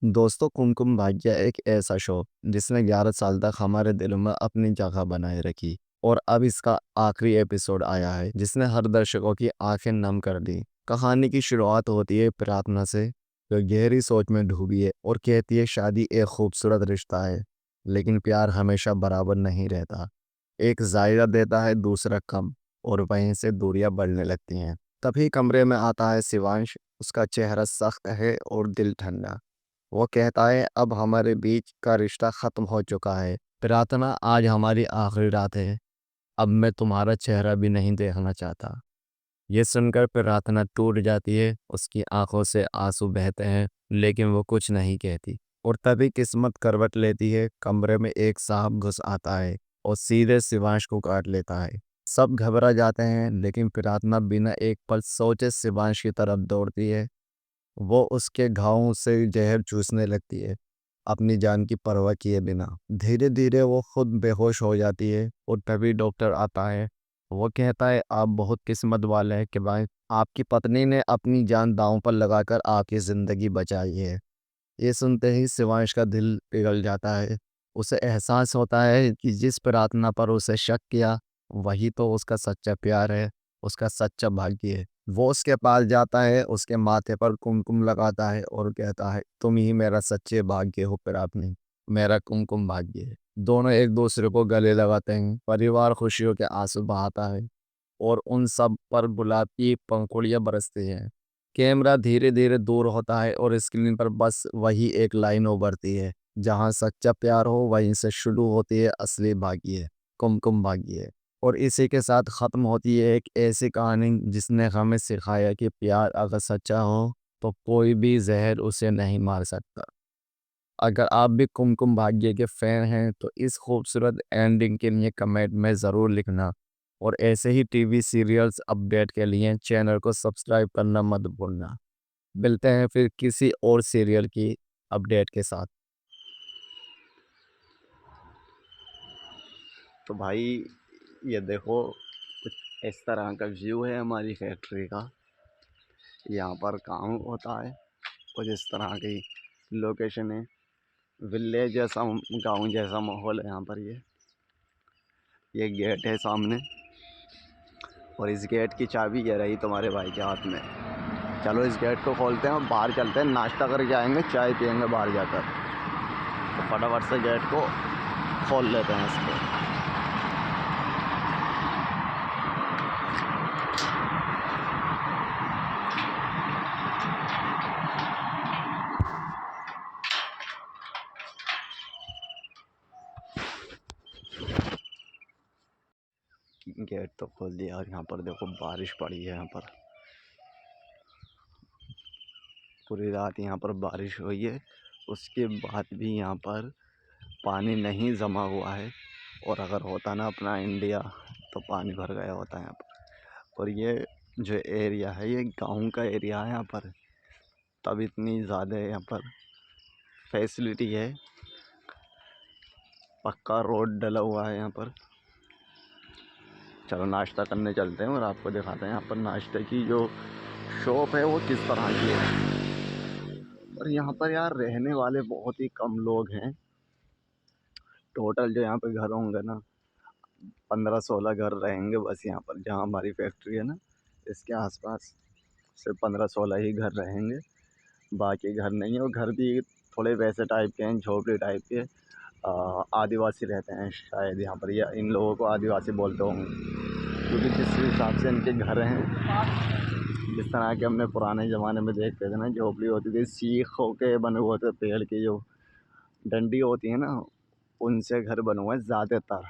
दोस्तों, कुमकुम भाग्य एक ऐसा शो जिसने 11 साल तक हमारे दिलों में अपनी जगह बनाए रखी। और अब इसका आखिरी एपिसोड आया है जिसने हर दर्शकों की आंखें नम कर दी। कहानी की शुरुआत होती है प्रार्थना से, जो गहरी सोच में डूबी है और कहती है शादी एक खूबसूरत रिश्ता है, लेकिन प्यार हमेशा बराबर नहीं रहता। एक जायदा देता है, दूसरा कम, और वहीं से दूरियां बढ़ने लगती हैं। तभी कमरे में आता है शिवांश। उसका चेहरा सख्त है और दिल ठंडा। वो कहता है अब हमारे बीच का रिश्ता खत्म हो चुका है। प्रार्थना, आज हमारी आखिरी रात है। अब मैं तुम्हारा चेहरा भी नहीं देखना चाहता। ये सुनकर प्रार्थना टूट जाती है। उसकी आंखों से आंसू बहते हैं, लेकिन वो कुछ नहीं कहती। और तभी किस्मत करवट लेती है। कमरे में एक सांप घुस आता है और सीधे शिवांश को काट लेता है। सब घबरा जाते हैं, लेकिन प्रार्थना बिना एक पल सोचे शिवांश की तरफ दौड़ती है। वो उसके घावों से जहर चूसने लगती है, अपनी जान की परवाह किए बिना। धीरे धीरे वो खुद बेहोश हो जाती है और तभी डॉक्टर आता है। वो कहता है आप बहुत किस्मत वाले हैं कि भाई आपकी पत्नी ने अपनी जान दांव पर लगाकर आपकी ज़िंदगी बचाई है। ये सुनते ही शिवांश का दिल पिघल जाता है। उसे एहसास होता है कि जिस प्रार्थना पर उसे शक किया, वही तो उसका सच्चा प्यार है, उसका सच्चा भाग्य है। वो उसके पास जाता है, उसके माथे पर कुमकुम लगाता है और कहता है तुम ही मेरा सच्चे भाग्य हो प्रार्थना, मेरा कुमकुम भाग्य है। दोनों एक दूसरे को गले लगाते हैं। परिवार खुशियों के आंसू बहाता है और उन सब पर गुलाब की पंखुड़ियां बरसती हैं। कैमरा धीरे धीरे दूर होता है और स्क्रीन पर बस वही एक लाइन उभरती है, जहां सच्चा प्यार हो वहीं से शुरू होती है असली भाग्य, कुमकुम भाग्य। और इसी के साथ ख़त्म होती है एक ऐसी कहानी जिसने हमें सिखाया कि प्यार अगर सच्चा हो तो कोई भी जहर उसे नहीं मार सकता। अगर आप भी कुमकुम भाग्य के फैन हैं तो इस खूबसूरत एंडिंग के लिए कमेंट में ज़रूर लिखना। और ऐसे ही टीवी सीरियल्स अपडेट के लिए चैनल को सब्सक्राइब करना मत भूलना। मिलते हैं फिर किसी और सीरियल की अपडेट के साथ। तो भाई, ये देखो, कुछ इस तरह का व्यू है हमारी फैक्ट्री का। यहाँ पर काम होता है। कुछ इस तरह की लोकेशन है। विलेज जैसा, गांव जैसा माहौल है यहाँ पर। ये गेट है सामने, और इस गेट की चाबी ये रही तुम्हारे भाई के हाथ में। चलो इस गेट को खोलते हैं और बाहर चलते हैं, नाश्ता करके जाएंगे, चाय पियेंगे बाहर जाकर। तो फटाफट से गेट को खोल लेते हैं इसको। गेट तो खोल दिया और यहाँ पर देखो बारिश पड़ी है। यहाँ पर पूरी रात यहाँ पर बारिश हुई है। उसके बाद भी यहाँ पर पानी नहीं जमा हुआ है। और अगर होता ना अपना इंडिया, तो पानी भर गया होता है यहाँ पर। और ये जो एरिया है ये गांव का एरिया है यहाँ पर, तब इतनी ज़्यादा यहाँ पर फैसिलिटी है। पक्का रोड डला हुआ है यहाँ पर। चलो नाश्ता करने चलते हैं और आपको दिखाते हैं यहाँ पर नाश्ते की जो शॉप है वो किस तरह की है। और यहाँ पर यार रहने वाले बहुत ही कम लोग हैं। टोटल जो यहाँ पे घर होंगे ना, 15-16 घर रहेंगे बस यहाँ पर, जहाँ हमारी फैक्ट्री है ना, इसके आसपास सिर्फ 15-16 ही घर रहेंगे। बाकी घर नहीं है। और घर भी थोड़े वैसे टाइप के हैं, झोपड़ी टाइप के। आदिवासी रहते हैं शायद यहाँ पर, या इन लोगों को आदिवासी बोलते होंगे, क्योंकि जिस हिसाब से इनके घर हैं, जिस तरह के हमने पुराने ज़माने में देखते थे ना, झोपड़ी होती थी सीखों के बने हुए थे, पेड़ की जो डंडी होती है ना, उनसे घर बने हुए हैं ज़्यादातर।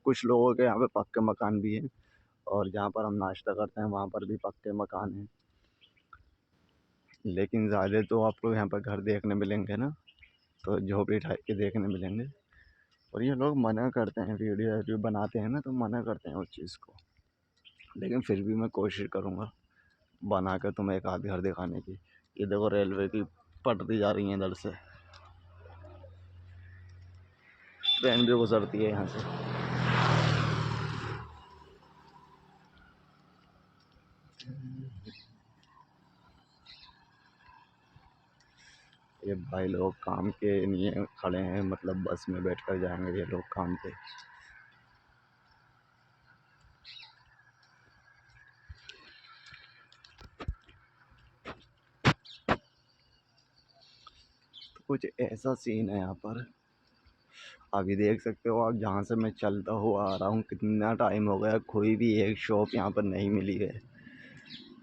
कुछ लोगों के यहाँ पे पक्के मकान भी हैं, और जहाँ पर हम नाश्ता करते हैं वहाँ पर भी पक्के मकान हैं। लेकिन ज़्यादा तो आपको यहाँ पर घर देखने मिलेंगे ना, तो झोपड़ी टाइप के देखने मिलेंगे। और ये लोग मना करते हैं, वीडियो वीडियो बनाते हैं ना, तो मना करते हैं उस चीज़ को। लेकिन फिर भी मैं कोशिश करूँगा बना कर तुम्हें एक आध घर दिखाने की। ये देखो रेलवे की पटरी जा रही है इधर से, ट्रेन भी गुजरती है यहाँ से। ये भाई लोग काम के लिए खड़े हैं, मतलब बस में बैठ कर जाएंगे ये लोग काम पे। तो कुछ ऐसा सीन है यहाँ पर। अभी देख सकते हो आप, जहाँ से मैं चलता हुआ आ रहा हूँ, कितना टाइम हो गया, कोई भी एक शॉप यहाँ पर नहीं मिली है।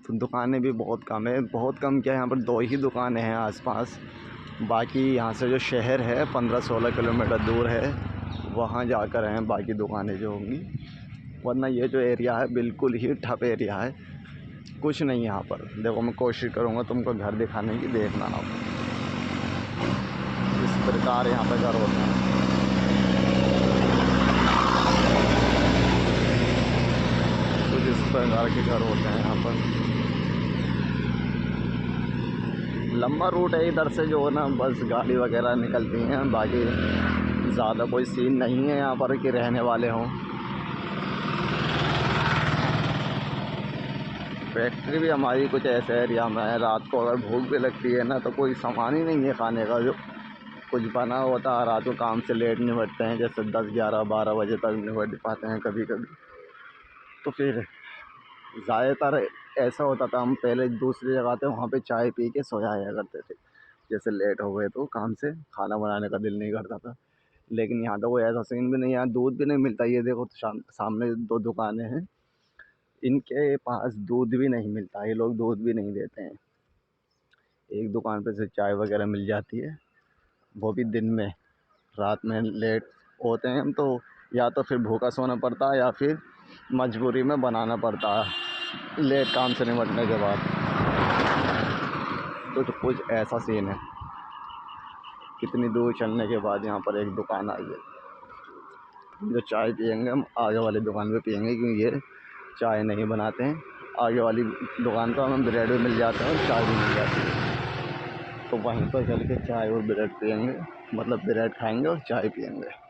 तो दुकानें भी बहुत कम है, बहुत कम क्या, यहाँ पर 2 ही दुकानें हैं आसपास। बाकी यहाँ से जो शहर है 15-16 किलोमीटर दूर है, वहाँ जाकर हैं बाकी दुकानें जो होंगी। वरना ये जो एरिया है बिल्कुल ही ठप एरिया है, कुछ नहीं यहाँ पर। देखो मैं कोशिश करूँगा तुमको घर दिखाने की, देखना आप। इस प्रकार यहाँ पे घर होते हैं। कुछ इस प्रकार के घर होते हैं यहाँ पर। लंबा रूट है इधर से, जो है ना बस गाड़ी वगैरह निकलती हैं। बाकी ज़्यादा कोई सीन नहीं है यहाँ पर कि रहने वाले हों। फैक्ट्री भी हमारी कुछ ऐसे एरिया में है, रात को अगर भूख भी लगती है ना, तो कोई सामान ही नहीं है खाने का। जो कुछ बना होता है, रात को काम से लेट निपटते हैं, जैसे 10-11-12 बजे तक निपट पाते हैं कभी कभी। तो फिर ज़्यादातर ऐसा होता था, हम पहले दूसरी जगह थे, वहाँ पे चाय पी के सो जाया करते थे। जैसे लेट हो गए तो काम से, खाना बनाने का दिल नहीं करता था। लेकिन यहाँ तो कोई ऐसा सीन भी नहीं है, यहाँ दूध भी नहीं मिलता। ये देखो सामने 2 दुकानें हैं, इनके पास दूध भी नहीं मिलता, ये लोग दूध भी नहीं देते हैं। एक दुकान पे से चाय वगैरह मिल जाती है, वो भी दिन में। रात में लेट होते हैं हम तो, या तो फिर भूखा सोना पड़ता है, या फिर मजबूरी में बनाना पड़ता है लेट काम से निपटने के बाद। तो कुछ ऐसा सीन है। कितनी दूर चलने के बाद यहाँ पर एक दुकान आई है। जो चाय पियेंगे हम आगे वाली दुकान पे पियेंगे, क्योंकि ये चाय नहीं बनाते हैं। आगे वाली दुकान पर हमें ब्रेड भी मिल जाता है और चाय भी मिल जाती है। तो वहीं पर चल के चाय और ब्रेड पियेंगे, मतलब ब्रेड खाएंगे और चाय पियेंगे।